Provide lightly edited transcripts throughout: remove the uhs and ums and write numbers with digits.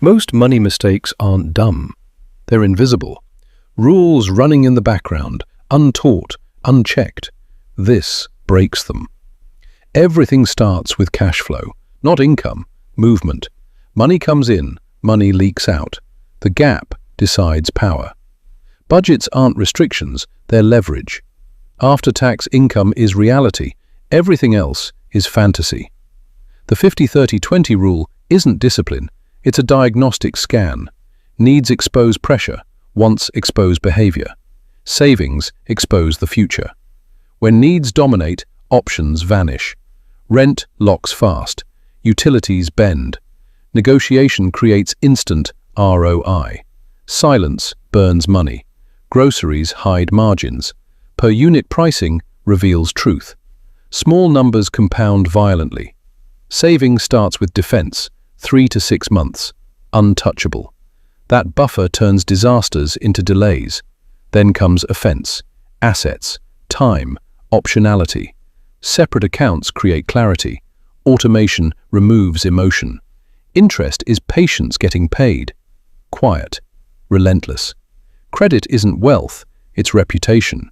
Most money mistakes aren't dumb. They're invisible. Rules running in the background, untaught, unchecked. This breaks them. Everything starts with cash flow, not income, movement. Money comes in, money leaks out. The gap decides power. Budgets aren't restrictions, they're leverage. After-tax income is reality. Everything else is fantasy. The 50-30-20 rule isn't discipline, it's a diagnostic scan. Needs expose pressure, wants expose behavior. Savings expose the future. When needs dominate, options vanish. Rent locks fast. Utilities bend. Negotiation creates instant ROI. Silence burns money. Groceries hide margins. Per unit pricing reveals truth. Small numbers compound violently. Saving starts with defense, 3 to 6 months, untouchable. That buffer turns disasters into delays. Then comes offense, assets, time, optionality. Separate accounts create clarity. Automation removes emotion. Interest is patience getting paid. Quiet, relentless. Credit isn't wealth, it's reputation.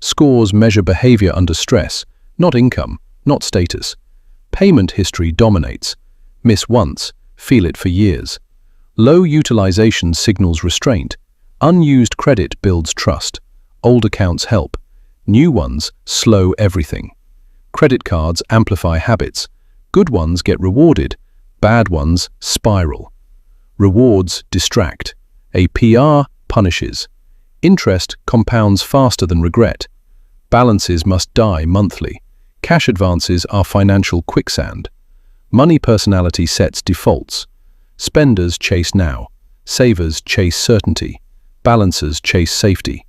Scores measure behavior under stress, not income, not status. Payment history dominates. Miss once, feel it for years. Low utilization signals restraint. Unused credit builds trust. Old accounts help. New ones slow everything. Credit cards amplify habits. Good ones get rewarded. Bad ones spiral. Rewards distract. APR punishes. Interest compounds faster than regret. Balances must die monthly. Cash advances are financial quicksand. Money personality sets defaults. Spenders chase now. Savers chase certainty. Balancers chase safety.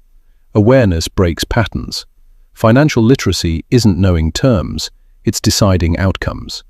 Awareness breaks patterns. Financial literacy isn't knowing terms, it's deciding outcomes.